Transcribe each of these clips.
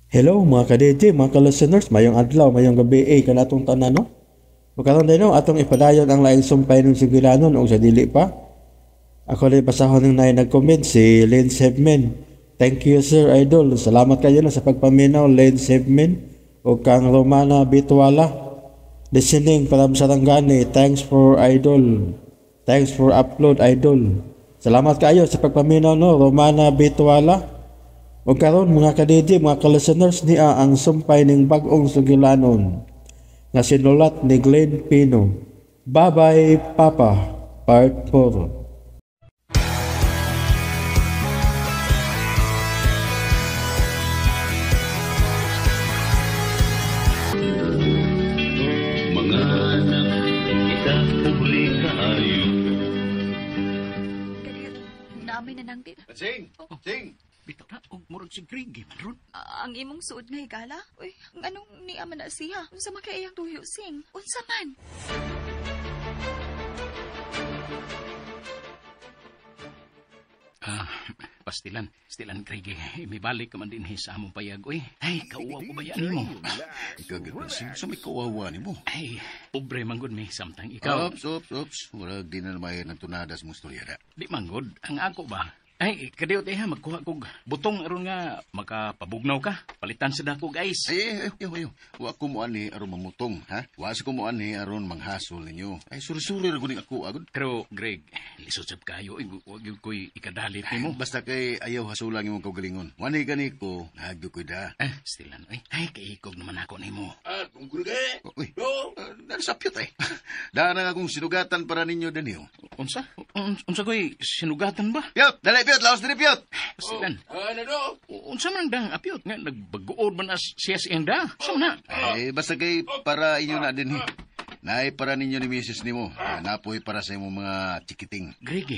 Hello mga ka-DJ, mga ka-listeners, mayong adlaw, mayong gabi, kanatong tanan no? Pagkaroon din no, atong ipadayon ang laing sumpay ng sigilanon o sa dili pa. Ako rin pasahon ng nag-comment si Lynn Sebmen. Thank you Sir Idol, salamat kayo na sa pagpaminaw Lynn Sebmen o kang Romana Bitwala. Listening from Sarangani, thanks for Idol. Thanks for upload Idol. Salamat kayo sa pagpaminaw no, Romana Bitwala. O karon mga ka-DJ, mga ka-listeners niya ang sumpay ning bag-ong sugilanon nga sinulat ni Glenn Pino. Bye-bye Papa, Part 4. Mga anak, itapoy kaayo. Naamay na nang din. Sing! Sing! Bitaw na, og murag si Greg, man ron. Ang imong suod nga higala? Uy, ang anong ni ama na siya? Unsa man kay iyang tuyo sing? Unsa man? Pastilan Greg, imibalik ka man din sa among payag, oy. Ay, kauwaw ko ba yan mo? Ikaw gano'n sa may kawawa ni mo. Ay, pobre manggod mi, samtang ikaw. Ops. Murag di na naman ng tunadas mo storya na. Di manggod, ang ako ba? Ay, kadiyot magkuha kog butong aron nga makapabugnaw ka. Palitan sa dako, guys. Ay. Wa ko mo ani aron mamutong, ha? Wa sa ko mo ani aron manghasol ninyo. Ay, suri-suri ra guning ako agad. Pero, Greg, lisod sab kayo, wag yun ko'y ikadalit mo. Basta kay ayaw hasulang imong kaugalingon. Wani gani ko, nahagyo ko da. Stilan, oy. Ay, kaikog naman ako nimo. Kung gulge! Uy, nasapyot eh. Daan na akong sinugatan para ninyo din yun. Unsa ko'y sinugatan ba? Piyot! Dali, Piyot! Laos din, Piyot! Pastilan. Unsa man dang apyot nga nagbaguod man as siya siyang da. Unsa man na? Ay, basta kay para inyo na din, Naay para ninyo ni Mrs. nimo. Napoy para sa imong mga chikiting. Greg,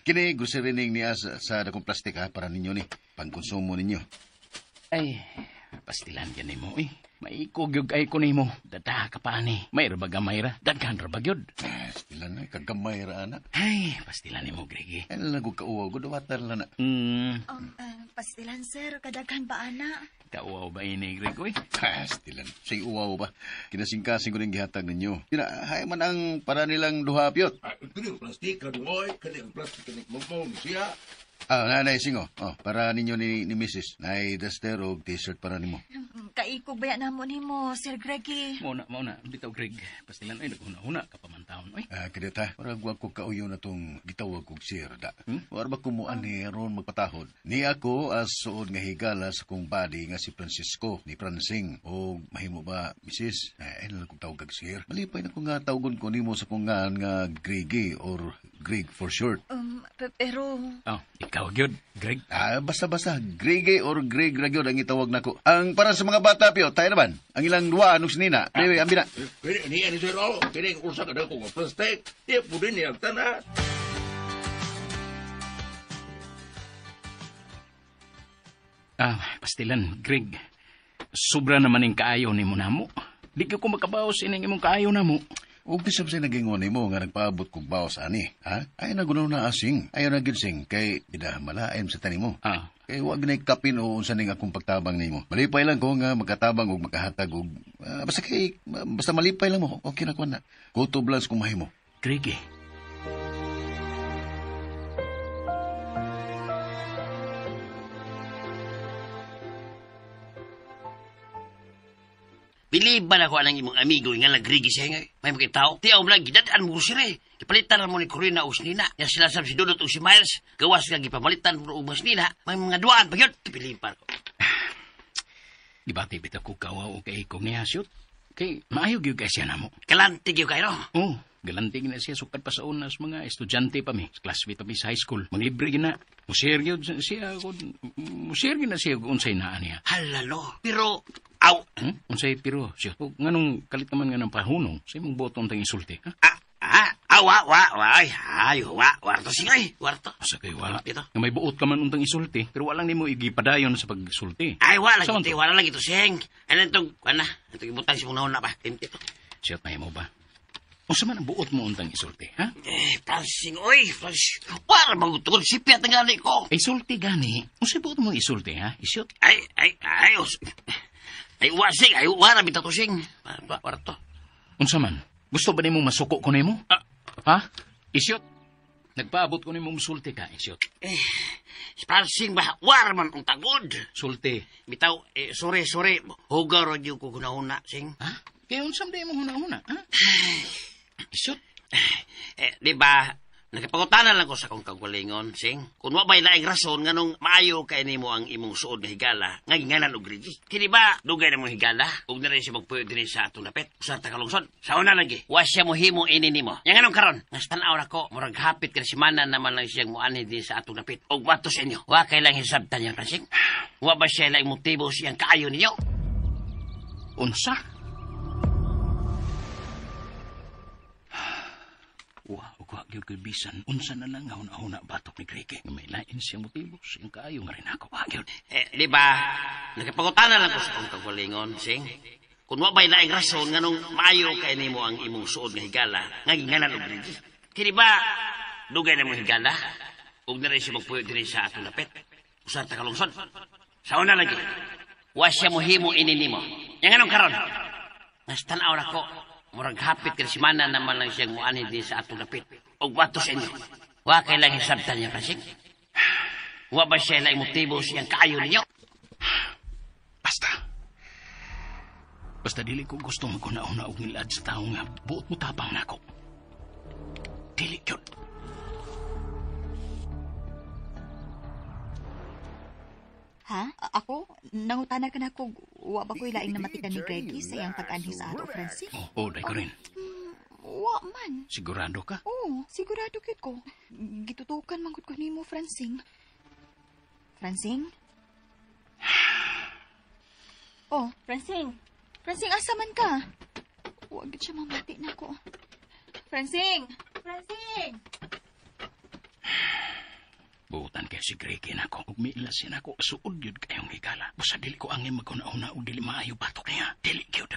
Kini grocery ning niya sa dakong plastik ha, para ninyo ni pangkonsumo ninyo. Ay, pastilan yan mo eh. Maikog yung ay ko nimo. Dada ka pa ni. May rabagamay ra. Daghan rabagyod. Pastilan na, kagamay ra anak. Ay, pastilan mo, Greg. Ay, nalago kauwaw, gudawatan lang na. Pastilan sir, kadaghan ba ana? Kauwaw ba ini, Greg, oy? Pastilan, say uwaw ba? Kinasingkasing ko rin gihatag ninyo. Hay man ang para nilang duha, Piyot. Kani plastik ka boy, kani plastik kani mo siya. Nanay, singo. Para ninyo ni Mrs. Nay, duster o t-shirt para nimo. Kaikog ba yan namon nimo, Sir Greggy? Mauna. Bitaw, Greg. Pastilan, ay, naghuna-huna ka pamantaon, oy. Kadita, parang wag ko kauyo na tong gitawag kong sirda. War ba kumuan ni ron magpatahod? Ni ako as suod nga higala sa kong body nga si Francisco, ni Francing. O mahimo ba, Mrs.? Ay, nalang kong tawag kag sir. Malipay na ko nga tawagon ko nimo sa kong nga Greggy or Greg for short. Pero... Ikaw, gyud, Greg. Basta-basta, Greggy or Greg ra gyud ang itawag nako. Ang para sa mga bata, Pio, tayo naman. Ang ilang duwa, anong sinina. Ambi na. Kani ani sir oh, kani usa ka dako plastik. Tiap pudin ni ang tanan. Pastilan, Greg. Sobra naman yung kaayo ni mo na mo. Di ka ko makabaw sa ining imong kaayo na mo. Huwag bisab sa nagingon mo nga nagpaabot kong bawas ani. Ha? Ay nagunaw na asing. Ayaw na ginsing kay idamalaim sa tani mo. Kay huwag na ikapin o unsa ning akong pagtabang nimo. Malipay lang ko nga magkatabang o makahatag og basta malipay lang mo. Okay na ko na. Kutob lang kung mahimo. Greg, Biliban ako anang imong amigo nga lagrigi siya nga. May mga tao. Tiyaw lang, gidadaan mo sila. Kapalitan mo ni Corina o Snina. Yan sila sa si Dudot o si Miles. Gawas nga gipamalitan mo o Snina. May mga duaan pa yun. Biliban ko. Dibati bitaw ko kawaw o kay kong niya shoot. Kay maayog yung kay siya na mo. Kalantig yung kayo, no? Galantig na siya sukat pa sa unas mga estudyante pa mi. Classmate pa mi sa high school. Manglibre na. Musir yun siya. Musir yun na siya unsay naan niya. Halalo. Pero, unsay pero siya. Nganong kalit naman nga ng pahunong. Sa imong boton tang insulti. Ha? Warto siya eh. Warto. Asa kay wala. Nga may buot ka man untang isulti. Pero walang nimo igipadayon sa pagsulti. Ay, wala lang ito, siyang. Ano itong, itong ibutang si mong nahon na pa. Siyot na mo ba? Unsa man ang buot mo untang isulti, ha? Francing, oy, Francing. Para magutol, sipya tangali ko. Isulti gani. Unsa buot mo isulti, ha? Isyot. Wasing, wala bitaw to sing. Para to. Unsa man? Gusto ba nimo masuko ko nimo? Ha? Isyot. Nagpaabot ko nimo musulti ka, isyot. Francing ba, wala man ang tagod. Sulti. Bitaw, sorry. Hugaw ro yung kukunahuna, sing. Ha? Kaya unsam di mo huna-huna, ha? Isyot. Di ba, nagapangutanan lang ko sa kong kagalingon, sing. Kung wabay laing rason, nganong maayo kay nimo ang imong suod nga higala, nga ginganan og grigi. Kini ba, dugay na mong higala, ug na rin siya magpuyo din sa atong napit, sa takalungsod. Sa una lagi, wa siya mo himo ini nimo. Yang anong karon, nga tanaw na ko, murag hapit ka simana naman lang siyang muanhi din sa atong napit. Ug bato sa inyo, wa kay lang hisabtan niya, Francing. Wa ba siya lang motibo siyang kaayo ninyo? Unsa? Wa gyud koy bisan unsa na lang huna batok ni Greg. May lain siyang motibo siyang kaayo nga rin ako. Wa gyud. Di ba, nagapangutanan lang ko sa kong kagalingon, sing. Kung wabay laing rason, nganong maayo kay nimo ang imong suod nga higala, nga ginganan og grigi. Kini ba, dugay na mong higala, ug na rin siya magpuyo din sa atong napit, sa takalungsod. Sa una lagi, wa siya mo himo ini nimo. Yang anong karon? Nas tanaw na ko, murag hapit ka simana naman lang siyang muanhi din sa atong napit. Og bato sa inyo. Wa kay lang hisabtan niya, Francing. Wa ba siya lang motibo siyang kaayo ninyo? Basta dili ko gusto maguna-una og nilad sa tao nga buot mo tapang nako. Dili gyud. Ha? Ako? Nangutana ka na ko, wa ba ko'y laing namatikan ni Greggy sa iyang pag-anhi sa ato, Francis? Oo, day ko rin. Wa man. Sigurado ka? Oo, sigurado kit ko. Gitutukan manggut ko nimo, Francing. Francing? Oh, Francing. Francing, asa man ka? Huwag siya mamati na ko. Francing! Francing! Buutan kaya si Greg na ako. Ug miilas yan ako. Suod yun kayong higala. Basta dili ko angin magkuna-una o dili maayo batok niya. Dili yun.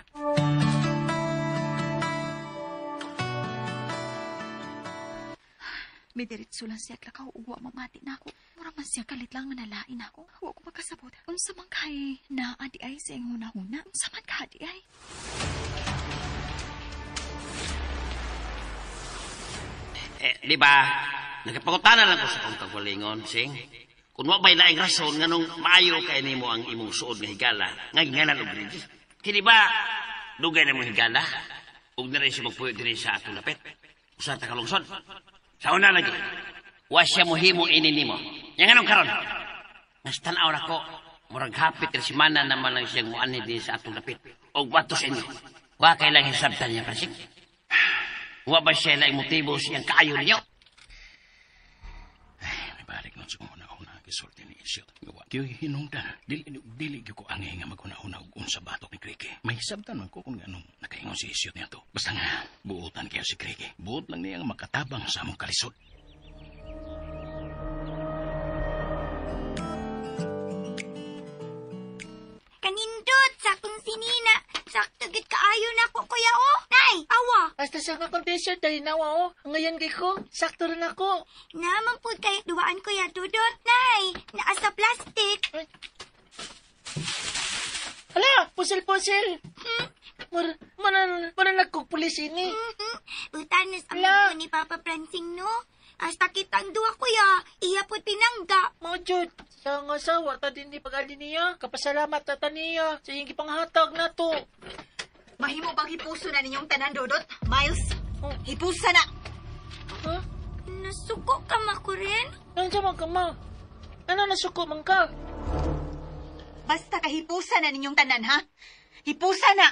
May diretso lang siya klakaw uwa mamati na ako. Mura man siya kalit lang manalain ako. Huwag ko magkasabot. Unsa man kay na adi ay sa iyong huna-huna. Unsa man ka adi ay. Di ba, nagapangutanan lang ko sa kong kagalingon, sing. Kung wabay laing rason, nganong maayo kay nimo ang imong suod nga higala, nga ginganan og grigi. Kini ba, dugay na mong higala, ug na rin siya magpuyo din sa atong napit, sa takalungsod. Sa una lagi, wa siya mo himo ini nimo. Yang anong karon? Nas tanaw na ko, murag hapit ka simana naman lang siyang muanhi din sa atong napit, ug bato sa inyo. Wa kay lang hisabtan niya, Francing. Wa ba siya lang motibo siyang kaayo ninyo? May balik nun sa una-una. Kisulti ni Isyot. Gawa kiyo hinungdan. Dili ko angay nga maguna-una og unsa batok ni Greg. May hisabtan man ko kung anong nakaingon si Isyot niya to. Basta nga, buutan kayo si Greg. Buot lang niya ang makatabang sa among kalisod. Kanindot, sakong sinina. Sakto gid kaayo na ko, kuya, oh. Nay, awa. Hasta sa akong t-shirt dahil nawa, oh. Ngayon kay ko, sakto rin ako. Naman po kay duwaan, kuya, dudot, nay. Naa sa plastic. Ay. Hala, pusil-pusil. Mara nagkupulis ini. Utanas ang Ala. mga ni Papa Prancing, no? Hasta kitang duwa, kuya. Iya po pinangga. Mojud, sa ang asawa, ta din ni pag-ali niya. Kapasalamat ta niya sa iyong ipanghatag na to. Mahimo bang hipuso na ninyong tanan, Dodot? Miles, Oh. hipusa na! Ha? Nasuko ka, makurin? Nandiyan man ka, ma. Ano nasuko man ka? Basta kahipusa na ninyong tanan, ha? Hipusa na!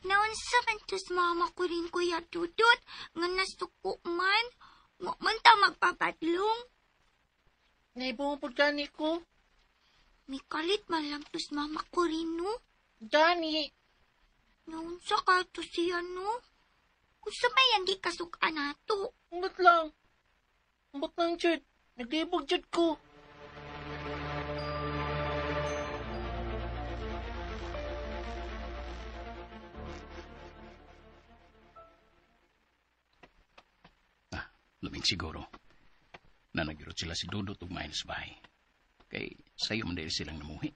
Naunsa man tos mama ko rin, kuya, dudot. Nga nasuko man. Wa man ta magpapadlong. Naibumupod ka ni ko. May kalit man lang tos mama ko rin, no? Johnny. Naunsa ka to siya, no? Kung sabayan di kasukaan nato. Umbot lang. Umbot lang, Jud. Naglibog, Jud ko. Laming siguro na nagyurot sila si Dudot ug Miles sa bahay. Kay sayo man dahil silang namuhi.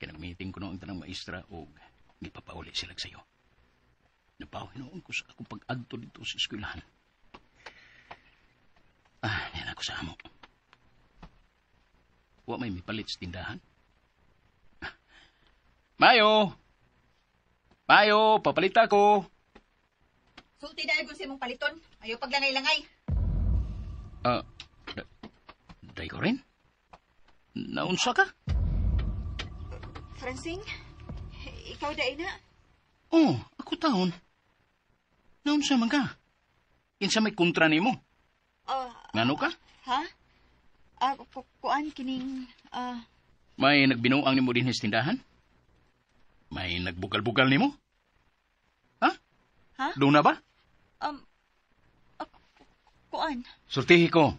Kaya nag-meeting ko noong tanang maestra o gipapauli sila sayo. Napawinoon ko sa akong pag-adto dito sa eskwelahan. Yan ako sa amo. Wa may mipalit sa tindahan. Mayo! Mayo, papalita ko. Sulti na kung si mong paliton. Ayaw paglangay-langay. Day ko rin? Naunsa ka? Francine, ikaw da ina. Oh, ako taon. Naunsa man ka? Kinsa may kontra nimo? Ngano ka? Ha? Kuan kining, May nagbinuang nimo din sa tindahan? May nagbugal-bugal nimo? Ha? Ha? Doon na ba? Kuan. Sultihi ko.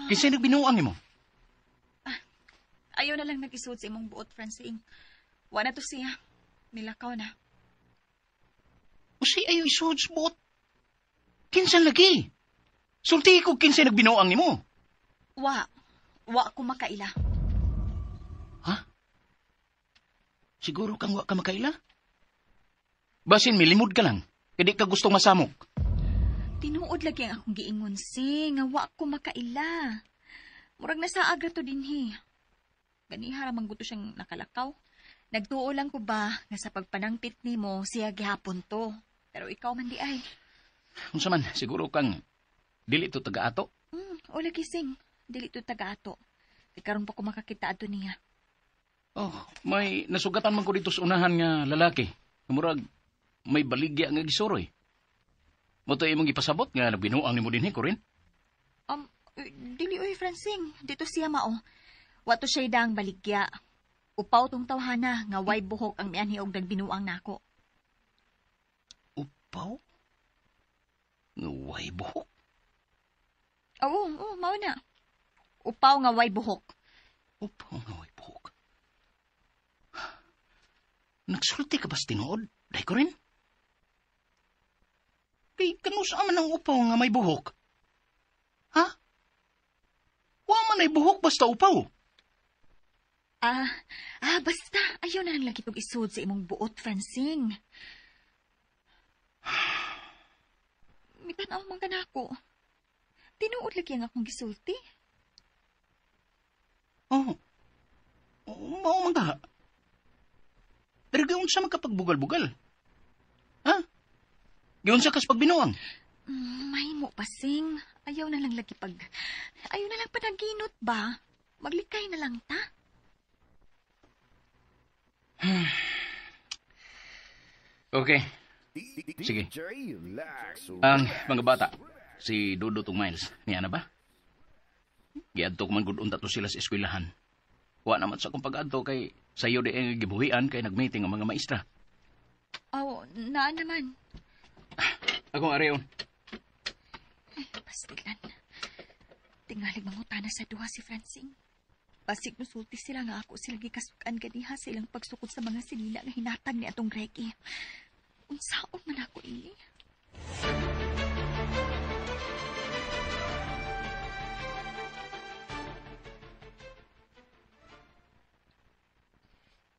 Kinsa nagbinuang nimo? Ayaw na lang nag-isod sa imong buot, Francine. Wa na to siya. Nilakaw na. O si ayaw isuod sa buot. Kinsa lagi? Sultihi ko kinsa nagbinuang nimo. Wa ko makaila. Ha? Siguro kang wa ka makaila? Basin milimod ka lang. Kadi ka gustong masamok. Tinuod lagi ang akong giingon, nga wa ko makaila. Murag nasa agra to dinhi. Ganiha ramang gusto siyang nakalakaw. Nagtuo lang ko ba nga sa pagpanangpit nimo siya gihapon to. Pero ikaw man di ay. Unsa man, siguro kang dili to taga-ato? O lagi sing, dili to taga-ato. Di karon pa ko makakita ato niya. Oh, may nasugatan man ko dito sa unahan nga lalaki. Murag may baligya nga gisuroy. Mo to imong ipasabot nga binuang nimo dinhi ko rin. Dili oy Francine, dito siya mao. Wato siya dang baligya. Upaw tong tawhana nga way buhok ang mianhi og nagbinuang nako. Upaw? Nga way buhok? Oo, mao na. Upaw nga way buhok. Upaw nga way buhok. Nagsulti ka ba sa tinuod? Day ko rin? Kay kanusa man ang upaw nga may buhok? Ha? Wa man ay buhok basta upaw. Basta. Ayaw na lang lagi itong isod sa imong buot, Francine. Mitanaw man ka na ako. Tinuod lagi ang akong gisulti. Mao man ka. Pero gayon sa magkapagbugal-bugal. Ha? Gayon sa kas pagbinuang. May mo pasing. Ayaw na lang panaginot ba? Maglikay na lang ta. Okay. Sige. Ang mga bata, si Dudot ug Miles, niya na ba? Giadto ko man gud unta to sila sa eskwelahan. Wa naman sa akong pag-adto kay sayo di ang gibuhian kay nagmeeting ang mga maestra. Naa naman. Akong areon. Pastilan. Tingalig mangutana sa duha si Francine. Basig nusulti sila nga ako sila gikasukan ganiha sa ilang pagsukod sa mga sinila nga hinatag ni atong Greggy. Unsaon man ako ili?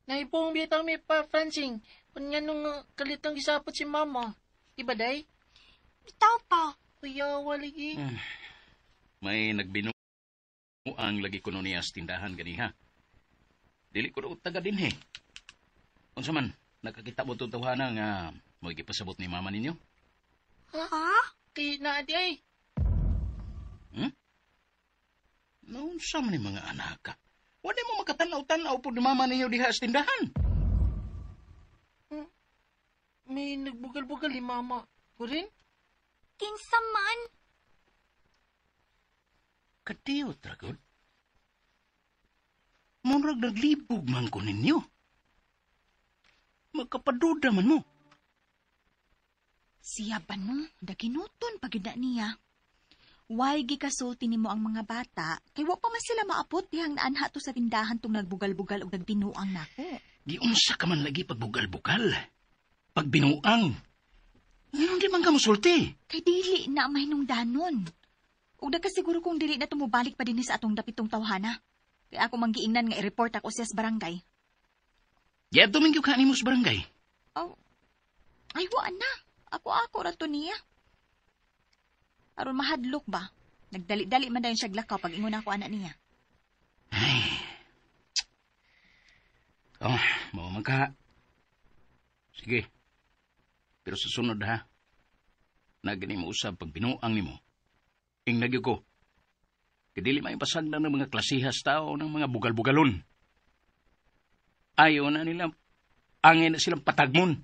Naipong bitaw mi pa, Francine. Kung nga nung kalitang gisapot si mama. Diba, day? Bitaw pa. Kuya, waligi. May nagbinuang lagi kuno niya sa tindahan ganiha. Dili ko daw taga din Unsa man, nakakita mo tutuhanan nga mo gipasabot ni mama ninyo? Ha? Kay na di ay. Naunsa man ni mga anak ka? Wala mo makatanaw-tanaw po ni mama ninyo diha sa tindahan. May nagbugal-bugal ni mama. Kurin? Kinsa man. Kadiyot, Dragod. Murag naglibog man ko ninyo. Magkapaduda man mo. Siya ba no? Daginuton pagida niya. Why gikasulti nimo ang mga bata, kay wa pa man sila maapot dihang naanha to sa tindahan tong nagbugal-bugal og nagbinuang nako. Giunsa ka man lagi pagbugal-bugal. Pagbinuang. Ngayon di man ka musulti. Kay dili na mahinungdanon. Ug nagkasiguro kong dili na tumubalik pa din sa atong dapitong tawhana. Kaya ako manggiingnan nga i-report ako siya sa barangay. Ya, tumingyo ka ni mo sa barangay. Oh, ay wa na. Ako rato niya. Aron mahadlok ba? Nagdali-dali man dayon siya glakaw pag ingon ako anak niya. Ay. Oh, mau magka. Sige. Pero susunod ha. Nagani mo usab pag binuang nimo. Ing nagyo ko. Kadili may pasagdan ng mga klasihas tao ng mga bugal-bugalon. Ayaw na nila. Angin na silang patagmon.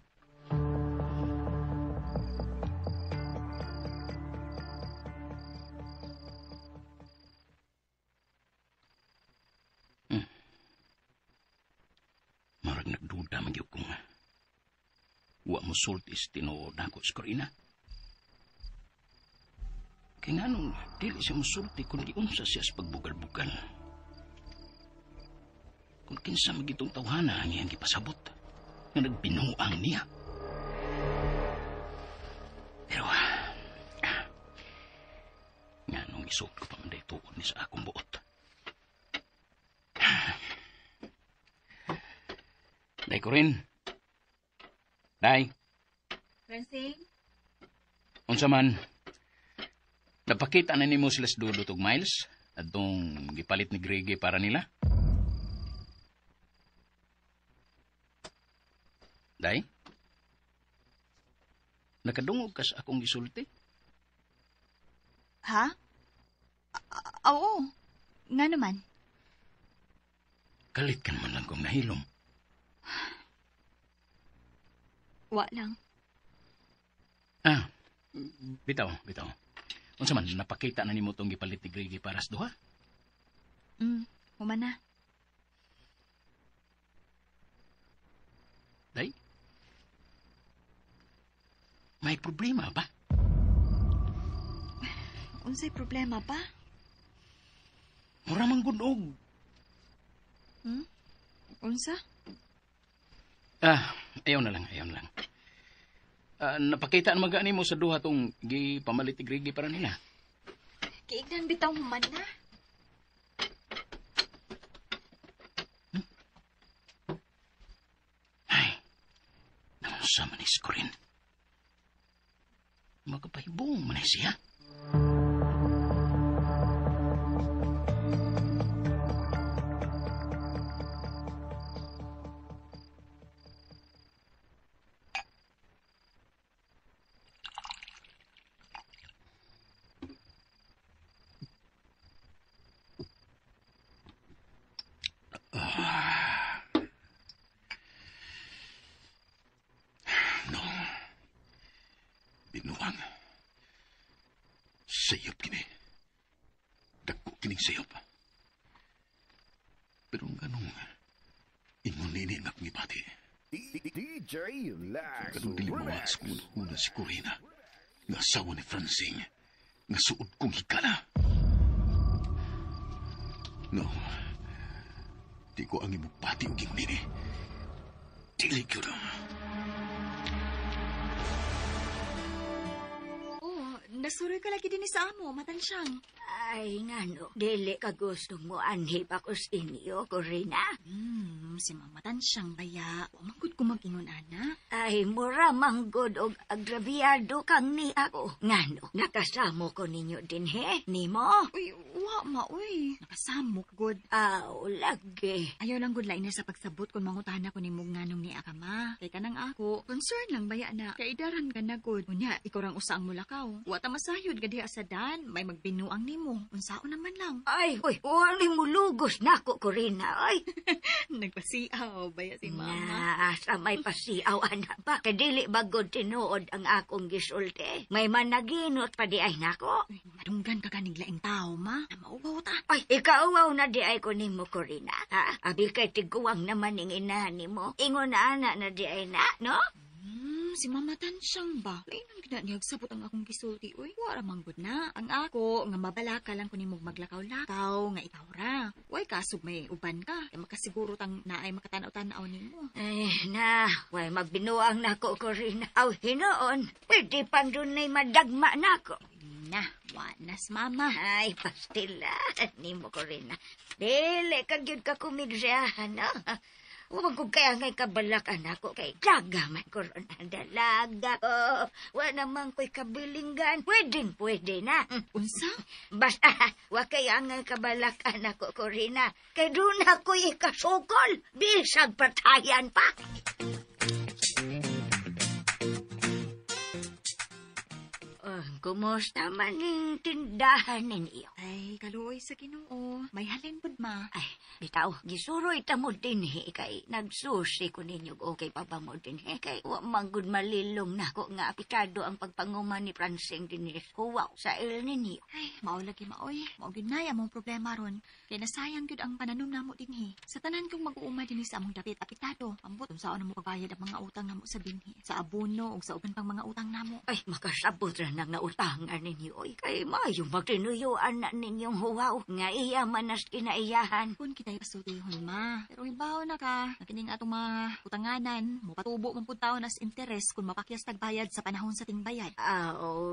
Marag nagduda magyok kung wa mo sultis tinuod na ako sa Corina. Kaya nga nung dili siya musulti kung giunsa siya sa pagbugal-bugal. Kung kinsa magitong tawhana ang iyang gipasabot nga nagbinuang niya. Pero nga nung isuot ko pa man day tuod ni sa akong buot. Day ko rin. Day. Francine? Unsa man, napakita na nimo sila sa Dudut ug Miles at tong gipalit ni Grege para nila. Day? Nakadungog ka sa akong gisulti? Ha? Oo. Nga naman. Kalit ka naman lang kong nahilom. Wa lang. Bitaw. Unsa man, napakita na nimo tong gipalit ni Grege para sa duha? Human na. Day? May problema ba? Unsay problema pa? Mura mang gunog. Unsa? Ayaw na lang. Napakita na mag-ani mo sa duha tong gipamalit ni Grege para nila. Kiignan bitaw human na. Ay, naunsa man is ko rin. Magpahibong man siya. Binuang. Sayop kini. Dako kining sayop. Pero ganong ingon nini ang akong ipati. DJ Lax Ganong dili mga una si Corina. Nga asawa ni Francine. Nga suod kong hikala. No. Di ko ang imupati o king nini. Dili ko na. Nasuroy ka lagi din sa amo, matansyang. Ay, ngano, dili ka gusto mo anhi pa ko sa inyo, Corina? Si mama tansyang baya. Umangkod ko mag-ingon, ana. Ay, mura manggod og agrabyado kang ni ako. Ngano, nakasamo ko ninyo din, he? Nimo? Uy, wa ma, uy. Nakasamok, good. Aw, lagi. Ayaw lang good lain sa pagsabot kung mangutahan ako ni mong nganong ni Akama. Kay kanang ako, concern lang baya na. Kaidaran ka na, good. Unya, ikaw rang usaang mulakaw. Wata masayod, gadi asadan. May magbinuang nimo. Unsao naman lang. Ay, uy, wali mo lugos na ako, Corina, ay. Nagpasiaw, baya si mama. Na, sa may pasiaw, anak ba? Kadili bagod tinuod ang akong gisulti. May managinot pa di ay nako. Madunggan ka kanig laing tao, ma. Mauwaw ta. Ay, ikauwaw na di ay ko nimo, Corina. Ha? Abi kay tiguwang naman ning inahan nimo. Ingon na anak na di ay na, no? Si Mama Tansyang ba? Lainang ginaniyag sabot ang akong gisulti, uy. Wara manggod na. Ang ako, nga mabalaka lang ko ni mong maglakaw-lakaw, nga ikaw ra. Way kasog may uban ka. Kaya makasiguro tang naay makatanaw-tanaw ni mo. Na, way magbinuang nako, Corina. Aw, hinoon. Pwede pang doon na'y madagma nako. Na, wanas mama. Ay, pastila. Ni mo ko rin na. Dili, kagyod ka kumidriyahan, no? Huwag ko kaya ngay kabalakan ako kay daga man ko ron ang dalaga ko. Wala naman ko'y kabilinggan. Pwede na. Unsa? Basta, wag kaya ngay kabalakan ako ko rin na. Kay doon ako'y ikasukol. Bisag patayan pa. Kumusta man yung tindahan ninyo? Ay, kaluoy sa Ginoo. May halin pud ma. Ay, bitaw, gisuroy ta mo din kay nagsusi ko ninyo okay pa ba mo din kay wa manggod malilong na ko nga apikado ang pagpanguman ni Francing din huwaw sa il ninyo. Ay, mao lagi maoy. Mao gyud na among problema ron. Kaya nasayang gyud ang pananom namo dinhi. Sa tanan kong mag-uuma dinhi sa among dapit apitado. Ambot unsaon namo pagbayad ang mga utang namo sa binhi, sa abono ug sa uban pang mga utang namo. Ay, makasabot ra nang nautangan ninyo oy kay mayo magtinuyuan na ninyong huwaw nga iya manas kinaiyahan. Kung kita'y pasultihon ma. Pero hibaw na ka, nakining atong mga utanganan, mo patubo mong puntaon as interes kung mapakyas tagbayad sa panahon sa tingbayad.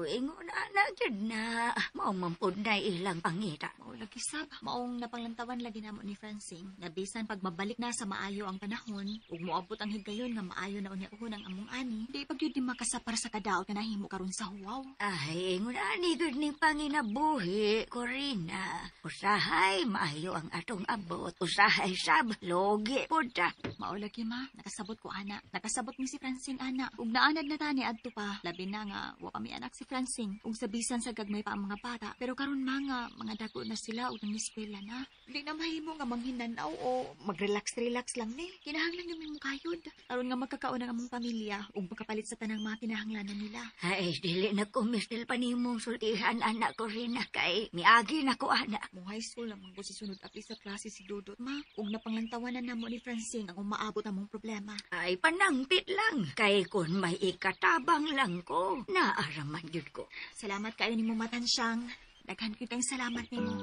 Ingon na dyan na. Maumambod na ilang pangita. Mao lagi sab, maong napanglantawan lagi namo ni Francing. Nabisan pag mabalik na sa maayo ang panahon, ug moabot ang higayon nga maayo na unya uhon ang among ani, di pag yun di makasapar sa kadaot nga nahimo karon sa huwaw. Ay, ingon ani gud ni panginabuhi, Corina. Usahay maayo ang atong abot. Usahay sab logi puta. Mao lagi ma, nakasabot ko ana. Nakasabot mi si Francing ana. Ug naanad na tani adto pa. Labi na nga wa pa mi anak si Francing. Ug sa bisan sa gagmay pa ang mga bata. Pero karon mga dago na sila ug nangiskwela na. Di na mahimo nga manghinanaw o mag-relax lang ni. Kinahanglan yung mong kayod. Aron nga magkakaon ang among pamilya ug makapalit sa tanang mga kinahanglanan nila. Ay, dili na kumistil pa nimong sultihan anak ko rin na kay miagi na ko anak. Mo high school lamang ko si sunod at sa klase si Dudot ma. Ug napanglantawanan namo ni Francing ang umaabot among problema. Ay, panangpit lang. Kay kun may ikatabang lang ko, naaraman yun ko. Salamat kayo ni mo Matansyang. Daghan kitang salamat nimo.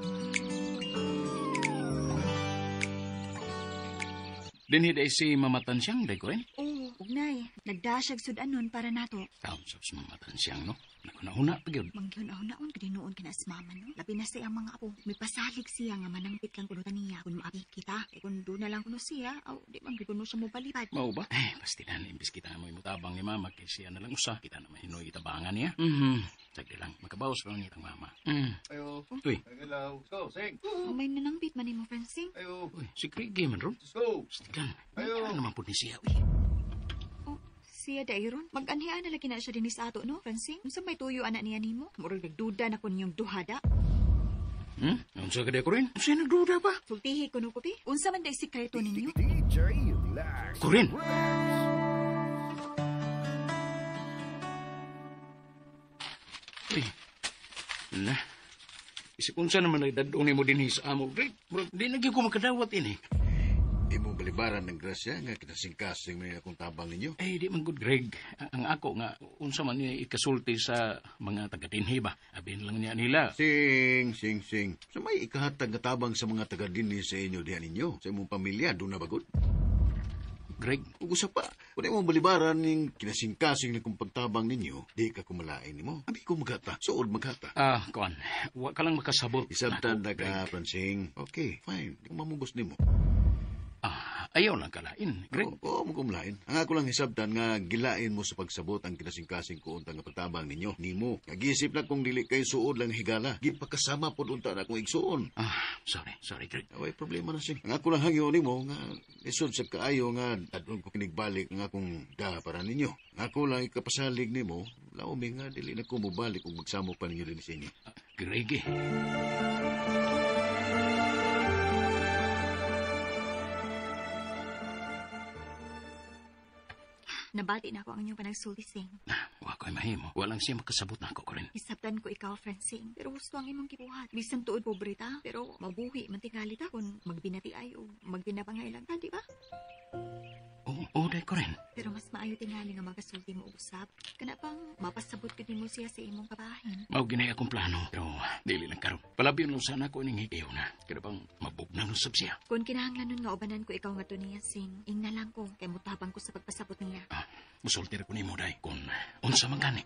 Dinhi day si Mamatansyang, day ko rin. Oo, ugnay. Nagdasyag sudanon para nato. Tapos si Mamatansyang, no? Nakuna-una pa yun. Manghinaon-naon ka din noon kinasmama, no? Labi na siya ang mga apo. May pasalig siya nga manangpit kang kunutan niya kung maapi kita. E kung doon na lang kuno siya, di man kuno siya mo palipad. Mau ba? Basti na, imbis kita mo imutabang ni Mama, kaya siya na lang usa. Kita naman hinoy itabangan niya. Sagdi lang, makabawas pa lang itang Mama. Ayo. Uy. Hello. Let's go, sing. May nanangpit man ni mo, Francing. Ayo. Uy, si Craigie man ron. Let's go. Basti lang. Ayo. Ano naman po ni siya, uy. Siya dairon, mag-anhian na lagi na siya dinis ato, no, Francing? Unsa may tuyo anak niya nimo? Murag nagduda na ko ninyong duhada. Unsa ka day ko rin? Unsa nagduda ba? Sultihi ko no, Kupi. Unsa man day sikreto ninyo? DJ Lax. Kurin. Uy. Na. Isip unsa naman nagdadong ni mo din sa amo. Di lagi ko makadawat ini. Imo balibaran ng grasya nga kinasingkasing may akong tabang ninyo. Di man good, Greg. Ang ako nga, unsa man niya ikasulti sa mga taga-dinhi ba? Abin lang niya nila. Sing. Sa may ikahatag nga tabang sa mga taga-dinhi sa inyo diyan ninyo. Sa imong pamilya, doon na bagod. Greg, Ug usa pa, kung imong balibaran ning kinasingkasing na kung pagtabang ninyo, di ka kumalain nimo. Abi ko magata, suod magata. kuan, wa ka lang makasabot. Isabtan na ka, Francing. Okay, fine. Di ko mamugos nimo. Ayaw lang kalain, Greg. Oo, magkumlain. Ang ako lang hisabtan nga gilain mo sa pagsabot ang kinasingkasing ko unta nga pagtabang ninyo. Nimo. Nag-isip lang kung dili kay suod lang higala. Gipakasama pod unta na akong igsuon. Sorry, Greg. Away problema na sing. Ang ako lang hangyo nimo nga isod sa kaayo nga adun ko kinigbalik nga akong da para ninyo. Ako lang ikapasalig nimo, laomi nga dili na ko mobalik kung magsamo pa ninyo din sa inyo. Greg. Nabati na ako ang inyong panagsulti, Sing. Wa ko'y mahimo. Walang siya makasabot na ako ko rin. Isabtan ko ikaw, Francing. Pero gusto ang imong kibuhat. Bisan tuod pobre ta, pero mabuhi, mantingali ta kung magbinati ay o magbinapangailan ta, di ba? Oo, day ko rin. Pero mas maayo tingali nga magasulti mo usap. Kana pang mapasabot ka mo siya sa imong kabahin. Mao ginay akong plano, pero dili lang karon. Palabiyon lang sana ko ning higayon na. Kada bang mabugna no sab siya. Kung kinahanglan nun nga ubanan ko ikaw nga to niya, Sing. Ing na lang ko, kay mutabang ko sa pagpasabot niya. Musulti ko nimo day kung unsa man gani.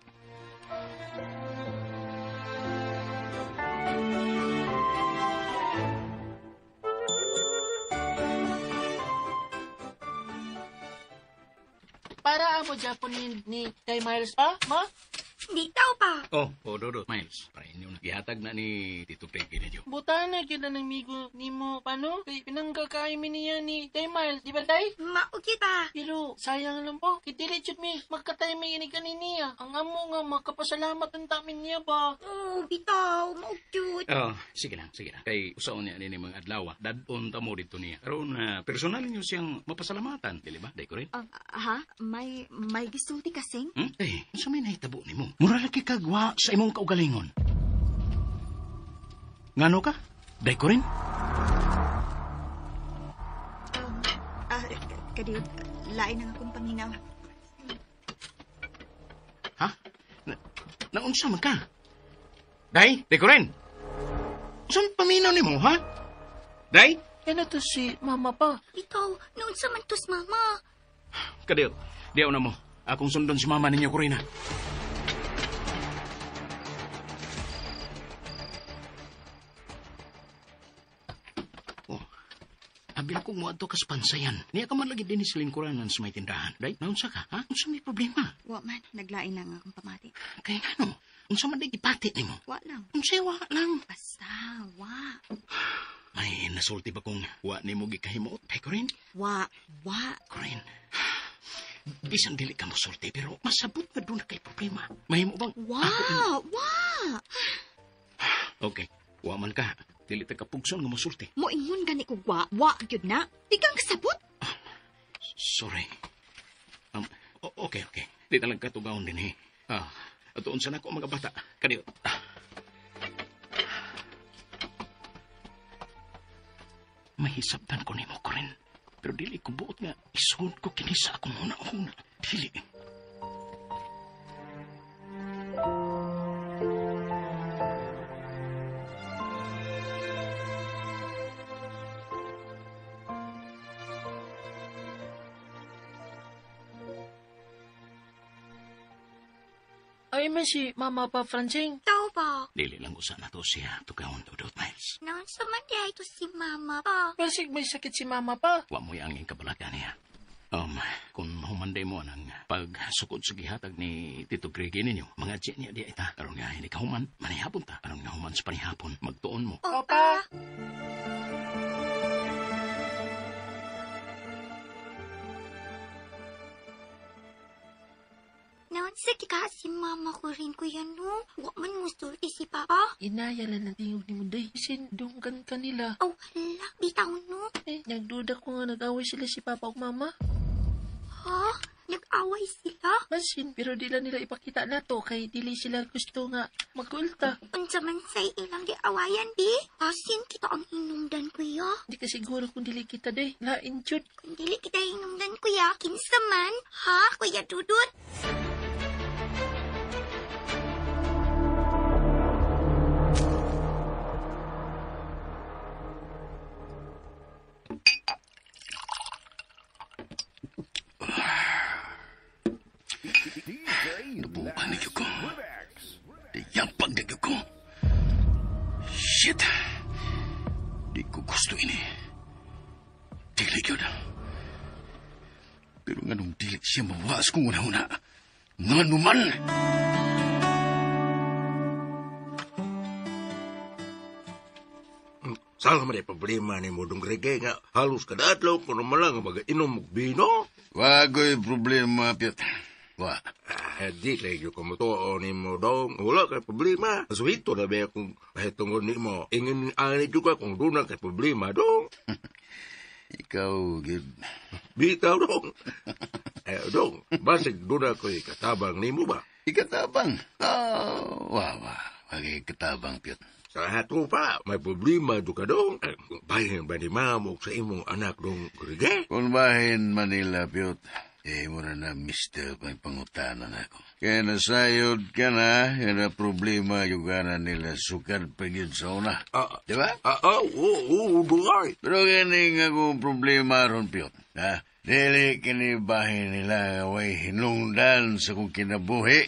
para amo Japon ni Day Miles pa, ma? Di tao pa. Dodot, Miles. Para inyo na. Ihatag na ni Tito Greg ninyo. Buta na yun na ng migo ni mo, paano? Kay pinanggakaimi niya ni Day Miles, di ba, Day? Maugit pa. Pero, sayang lang po. Kitilichot mi, magkatay may ini kaniniya. Ang amo nga, makapasalamat ang tamin niya ba? Oh, bitaw, maugyot. Sige lang. Kay usaon niya ni mga adlaw. Dadon ta mo dito niya. Karon personal niyo siyang mapasalamatan. Dili ba? Day ko rin? May gisulti kasing? Sa may nahitabo ni mo. Mura lagi kagwa sa imong kaugalingon. Ngano ka? Day ko rin? Kadiyot, lain ang akong paminaw. Ha? Naunsa man ka? Day ko rin? Saan paminaw ni mo, ha? Day? Yan na to si mama pa. Ikaw, noon sa mantos, mama. Kadil, diyaw na mo. Akong sundon si mama ninyo, Corina. Abil ko mo ato kas pansayan. Niya ka man lagi din sa lingkuranan sa may tindahan. Day, naunsa ka, ha? Unsa may problema? Wa man, naglain lang akong pamati. Kaya ano? Unsa man day ipati ni mo? Wa lang. Unsay wa lang? Basta, wa. May nasulti ba kung wa ni mo gikahimo? Day ko rin? Wa. Corinne, bisan dili ka masulti, pero masabot na doon na kay problema. Mahimo bang? Wa. Okay, wa man ka. Dili ta kapugson nga masulti. Moingon gani ko wa gyud na. Di kang kasabot. Sorry. Okay. Di talag katugawon din atuon sa nako mga bata. Kaniyo. Mahisabtan ko nimo, Corinne. Pero dili ko buot nga isuod ko kini sa akong una-una. Dili. Ay man si mama pa, Francine. Tao pa. Dili lang usa na to siya tugawon Dodot, Miles. Noon sa mandiya ito si mama pa. Basig may sakit si mama pa. Wa mo'y angin kabalakan niya. Kung mahumanday mo ang pagsukod sa gihatag ni Tito Greg ninyo, mga dyan niya di ita. Karon nga hindi ka human, manihapon ta. Karon nga human sa panihapon, magtuon mo. Opa. Noon sa kika si mama ko rin ko yan, no? Wa man mo sulti si papa. Inayala na tingog ni Munday. Isin, dunggan kanila. Oh, hala, bitaw, no? Nagduda ko nga nag-away sila si papa o mama. Ha? Nag-away sila? Masin, pero dila nila ipakita na to kay dili sila gusto nga magulta. Unsa man say ilang giawayan, di? Asin kita ang inungdan, kuya. Di ka siguro kung dili kita, day. Lain, jud. Kung dili kita inungdan, kuya, kinsa man? Ha, kuya Dudut? Nabuuan na ko. Diyampag na ko. Shit. Di ko gusto ini. Dili yun. Pero nga nung dili siya mawaas kong una-una. Nga naman. Salah man problema ni mo dong Greg nga halus kada adlaw kuno malang mag-inom og bino. Wagoy problema, Piot. Wa. Di lagi ko mo to ni mo dong. Wala kay problema. Suhito na ba kung pahitungon ni mo. Ingin ani juga kung doon kay problema dong. Ikaw, gid. Bitaw dong. Dong, basig doon ko katabang ni mo ba? Ikatabang? Wa. Wagi katabang, Piot. Sa hato pa, may problema juga dong. Bahin ba ni mamok sa imong anak dong Greg? Kung bahin Manila, Piot. Mo na mister pang pangutanan ako. Kaya nasayod ka na, yung problema juga na nila sukad pa yun sa una. Di ba? Oo, dungay. Pero ganing ako problema ron, Piot. Dili kinibahin nila away hinungdan sa kong kinabuhi.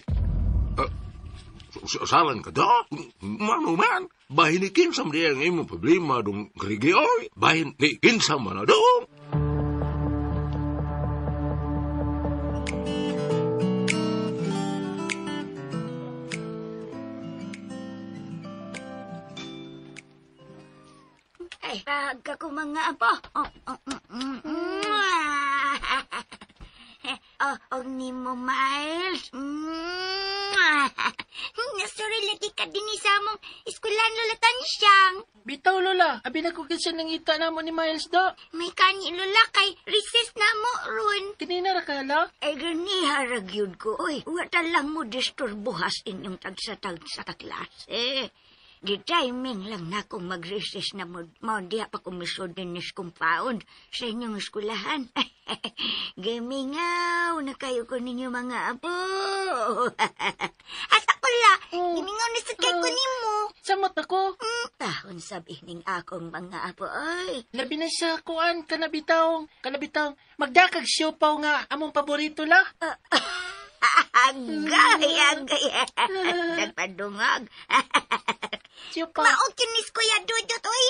Salan ka da? Mano man? Bahin ni Kinsam di ang imong problema dong Greg oy. Bahin ni Kinsam man na dong. Raga ko mga apo. Og ni mo, Miles. Nasuri lagi ka din sa mong eskulan lulatan siyang. Bitaw, Lola. Abi na ko kasi nangita na mo ni Miles do. May kani lula kay recess na mo ron. Kinina ra ka, la? Ay ganiha ragyod ko. Uy, wata lang mo disturbuhas inyong tagsa-tagsa ka klase. Di timing lang na kung mag-recess na mo diha pa kumisod din nis compound sa inyong eskulahan. Gimingaw na kayo ko ninyo mga apo. Asa ko la, gimingaw na sa kay ko nimo. Samot ako. Tahon sabihin akong mga apo, ay. Labi na sa kuan, kanabitaw. Magdakag siopaw nga among paborito la. Agay. Nagpadungag. Siopaw. Maog kinis ko ya dudot, oy.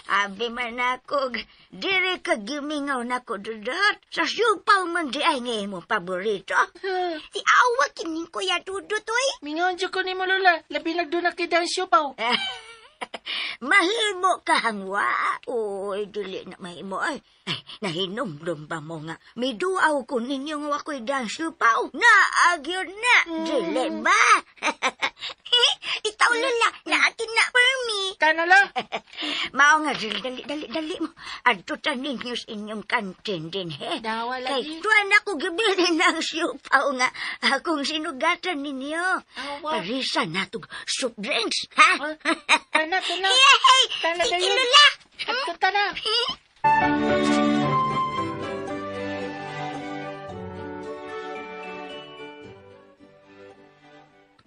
Abi man ako, dire ka gimingaw na ko dudot. Sa siupaw man di ay ngayon mo paborito. Si awa kining ko ya dudot, oy. Mingaw dyan ko ni mo, Lola. Labi nagdunak kidang siopaw. Mahimo ka hangwa. Uy, dili na mahimo. Ay, nahinumdum ba mo nga? May duaw ko ninyo nga ako'y dansyo pa. Naagyon na. Dili ba? Itaw lula, naakin na for me. Kanala. Mao nga, dali mo. Adto ninyo sa inyong kantin din, he. Dawa lagi. Kay tuwan ako gabili ng siupaw nga akong sinugatan ninyo. Parisan natog soup drinks, ha? Tana. Hey, Tana sige dayon. lula. Adto tana.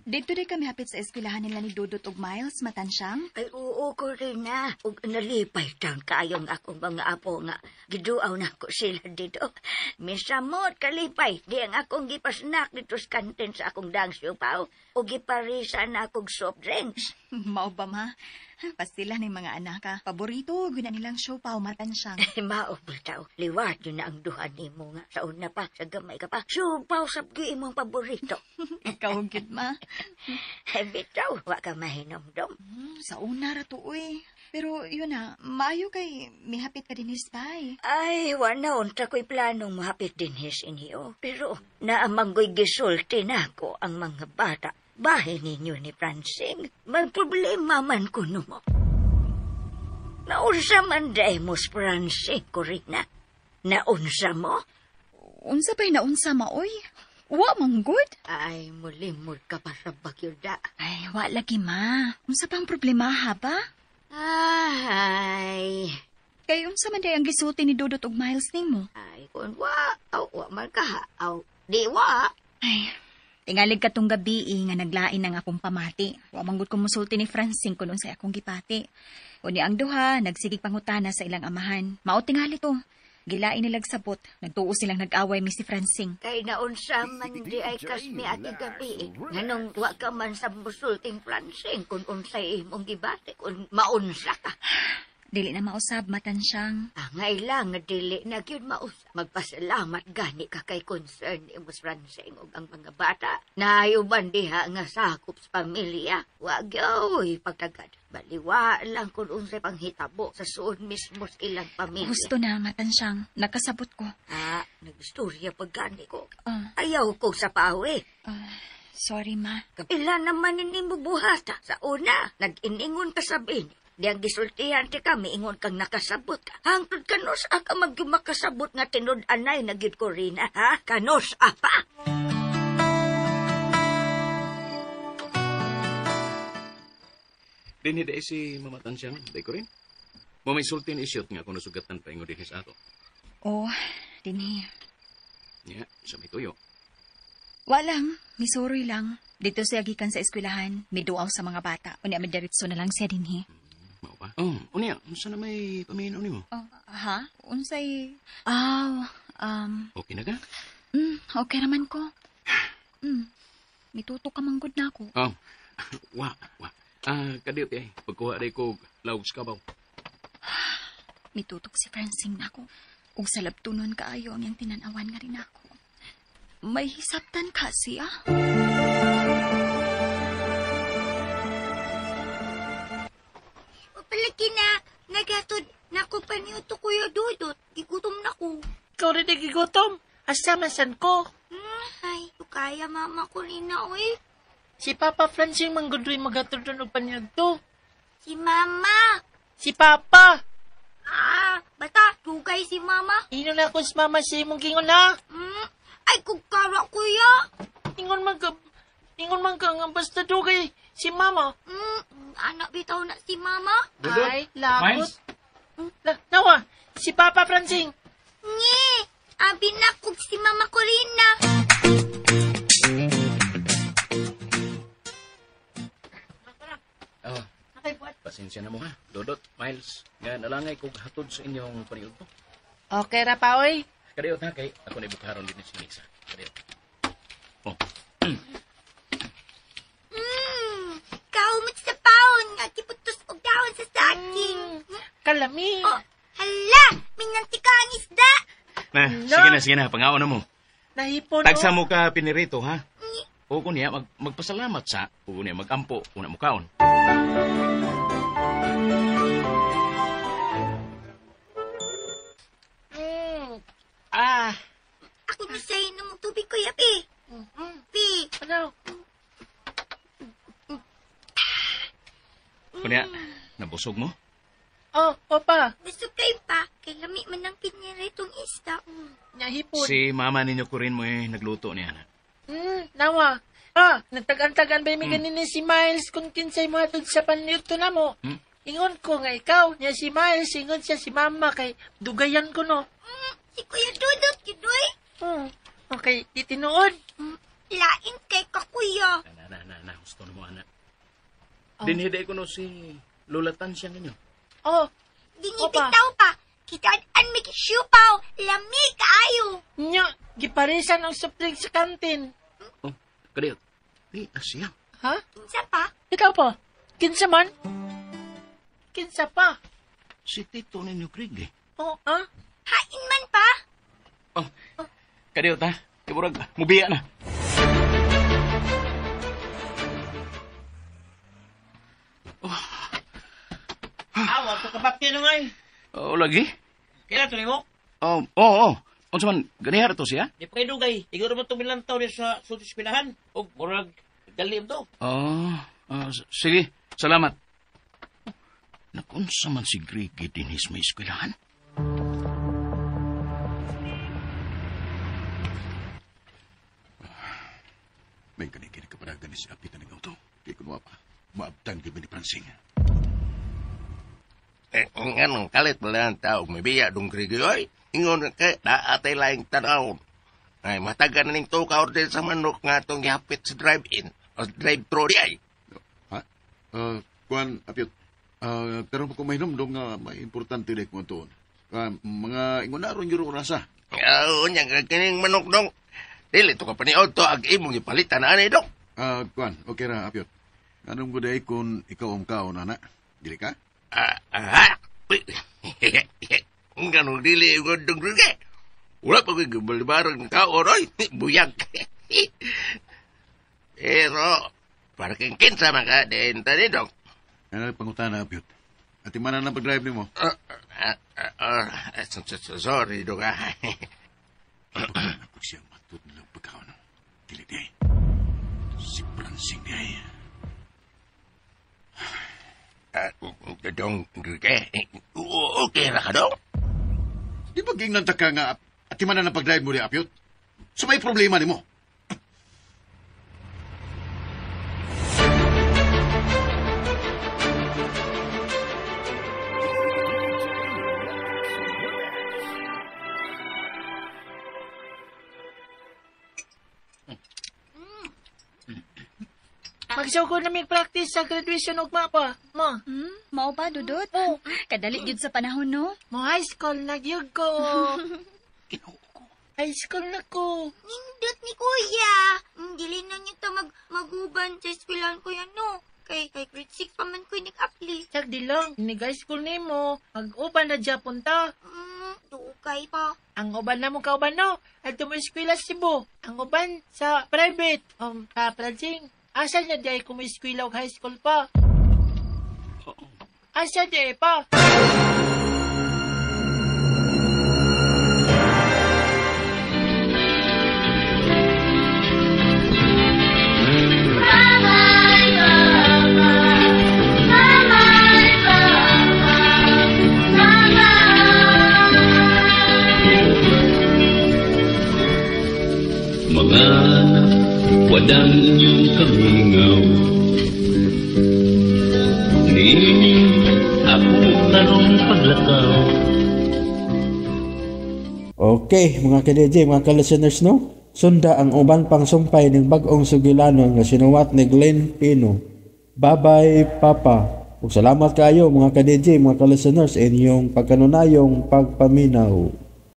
Dito rin kami hapit sa eskwelahan nila ni Dudut ug Miles, Matansyang. Ay, oo ko rin na. Ug nalipay taon kayong akong mga apo nga. Giduaw na ko sila dito. Misamot kalipay. Di ang akong gipasnak dito sa kantin sa akong dangsyo pao. O giparisa na akong soft drinks. Mao ba, ma? Pastila ng mga anak ka. Paborito, guna nilang siopaw, Matansyang. Mao bitaw. Liwat yun na ang duhan ni mo nga. Sa una pa, sa gamay ka pa. Supaw sabgi imong paborito. Ikaw, gid, ma. Bitaw, wa ka mahinomdom. Sa una ra to, uy. Pero yun na, maayo kay mihapit ka din hispay. Ay, wala unta ko'y planong mahapit din his inyo. Pero naamanggoy gisulti na ako ang mga bata. Bahay ninyo ni Francing. May problema man kuno mo. Naunsa man day mo, Francing, Corina. Naunsa mo? Unsa ba'y naunsa, maoy? Wa, manggod? Ay, mulimod ka pa sa bagyuda. Ay, wa lagi, ma. Unsa pang problema, ha ba? Ay, Kay unsa man day ang gisulti ni Dudut ug Miles nimo? ay, kung wa man ka ha. Di wa. Ay, tingalig katong gabi nga naglain ang akong pamati. Wa manggod ko musulti ni Francine kuno sa akong gipati. Uni ang duha, nagsigig pangutana sa ilang amahan. Mao tingali to. Gilain nilag sabot. Nagtuo silang nag-away mi si Francine. Kay naunsa man di ay kasmi ati gabi. Nganong wa ka man sa musulting Francing kung unsay imong gibati kung maunsa ka. Dili na mausab, Matansyang. Angay lang nga dili na gyud mausab. Magpasalamat gani ka kay concern ni Mus Francing ug ang mga bata. Nayuban diha nga sakop sa pamilya. Wa gyoy pagtagad. Baliwa lang kung unsay panghitabo sa suod mismo sa ilang pamilya. Gusto na, Matansyang. Nakasabot ko. Nagistorya pag gani ko. Ah. Ayaw ko sa pawi. Sorry, ma. Kapila naman ini mo buhata. Sa una, nag-iningon ka sabihin. Di ang gisultihan ti kami, ingon kang nakasabot ka. Hangtod kanos ka magmakasabot nga tinud-anay na gyud ko rin, ha? Kanos apa? Dinhi day si Mama Tansyang, day ko rin. Mo may sultin isyot nga kung nasugatan pa ingo dinhi sa ato. Oh, dinhi. Nya, sa may tuyo. Walang, misoroy lang. Dito siya gikan sa eskwelahan, miduaw sa mga bata. Unya midiretso na lang siya dinhi. Mao ba? Unya, unsa na may paminon nimo? Ha? Unsay... Okay na ka? Okay naman ko. Mituto ka manggod na ako. Wa. Kadiyot eh. Pagkuha rin ko lawag sa kabaw. Mitutok si Francine na ako. Ug sa labtunon kaayo ang yung tinanawan nga rin ako. May hisaptan ka siya? kina nagatod nako pa niyo to Kuya Dudut. Gigutom na ko. Ikaw rin nagigutom. Asa masan ko? Ay, kaya mama ko rin na, oy. Si Papa Francing manggudoy magatod doon o paniyag to. Si Mama. Si Papa! Bata, dugay si Mama. Ino na ako si Mama si mong gingon na. Ay, kukara, Kuya. Ingon man ka nga basta dugay si Mama. Anak bitaw na si Mama. Dudut, Ay, labot. Miles. Nawa, si Papa Francing. Nye, binakog si Mama Corina. Oh, pasensya na mo ha. Dodot, Miles, nga nalangay kong hatod sa inyong paniog to. Okay ra pa, oy. Kadiyot ha, kay ako na ibukaron din si Misa. Kadiyot. Oh, Kahumot sa paon nga kiputos og dahon sa saging. Kalami. Oh, hala, minantika ang isda. sige na, pangaon na mo. Nahipon, Tagsa mo ka pinirito ha. O kunya, magpasalamat sa, o kunya, magampo, una mo kaon. Ako na sa'yo ng tubig, Kuya Pi. Pi. Ano? Kunya, nabusog mo? Oh, Papa. Nasukay pa. Kay lami man ang piniritong isda. Nahipon. Si mama ninyo ko rin mo nagluto niya na. Nawa. Nagtagan-tagan ba yung ganinin si Miles kung kinsay mo hatod sa panlito na mo? Ingon ko nga ikaw, niya si Miles, ingon siya si Mama, kay dugayan ko no. Si Kuya Dudut, kidoy. Okay, itinood. Lain kay kakuya. Na, gusto na mo, anak. Dinhiday ko no si Lola Tansya ninyo. Oh, Ginibitaw pa. Kitadaan may kisupaw. Lami kaayo. Nya, giparisan ang supling sa kantin. Oh, kadiyot. Di, asya. Ha? Kinsa pa? Ikaw pa? Kinsa man? Kinsa pa? Si Tito ninyo, Craig eh. Oh, ha? Hain man pa? Oh, kadiyot ha. Iburag, mubiya na. Awag ko kabakti na ngay. Oh, lagi? Kailan ito mo? Oo. Unsa man, ganihar to siya? Di pa kayo dugay. Ikaw naman tumilantaw niya sa sultis pinahan. O, murag, galim to. Sige, salamat. Nakunsa man si Griggy dinis may eskwelahan? May kanikini ka para ganis apitan ng auto. Kaya kuno pa. Maabtan kami ni Pransing. Nganong kalit pala ang tao, may biya dong krigoy. Ingon kay daatay laing tanaw. Ay, matagan na ning tuka order sa manok nga itong yapit sa drive-in o drive-thru di ay. Ha? Kuan, apyot. Karoon pa ko mahinom dong nga may importante rin kung ito. Mga ingunaron yung rasa. Oo, niya kakining manok dong. Dili to ka pa ni Otto, ag imong ipalitan na ani dong. Kuan, okay ra, apyot. Anong guday kung ikaw ang kaon, anak? Dili ka? Ganong dili yung dong rugi. Wala pa ko'y gabalibarang ng kao, Roy. Buyag. Pero, para kang kinsa makadenta ni dong. Ano pangutana, apyot? At imana na pag-drive ni mo? Sorry, dong. Pag siya matut nilang pagkaon. Dili di ay. Si Pransing di ay. Dong, okay ra ka, dong? Di ba gingnanta ka nga at imana na pag-drive mo di, apyot? So may problema ni mo. Magsaw ko na may practice sa graduation og mapa. Ma. Mao ba, Dudut? Oh. Kadali gyud sa panahon, no? Mo high school na gyud ko. High school na ko. Nindot ni Kuya. Dili na niyo ta maguban sa eskwelahan ko yan, no? Kay grade 6 pa man ko nag-apply. Tag di lang. Ni high school nimo. Mag-uban na dya punta. Dukay pa. Ang uban na mo kauban no. Adto mo eskwela sa Cebu. Ang uban sa private. Pransing. Asa niya di ay kumiskwela og high school pa? Asa di pa? Mga anak, wadang inyong kamingaw. Niini, ako karong paglakaw. Okay, mga ka-DJ, mga ka-listeners, no? Sunda ang uban pang sumpay ng bagong sugilanon nga sinuwat ni Glenn Pino. Bye-bye, Papa. Ug salamat kayo, mga ka-DJ, mga ka-listeners, inyong pagkanunayong pagpaminaw.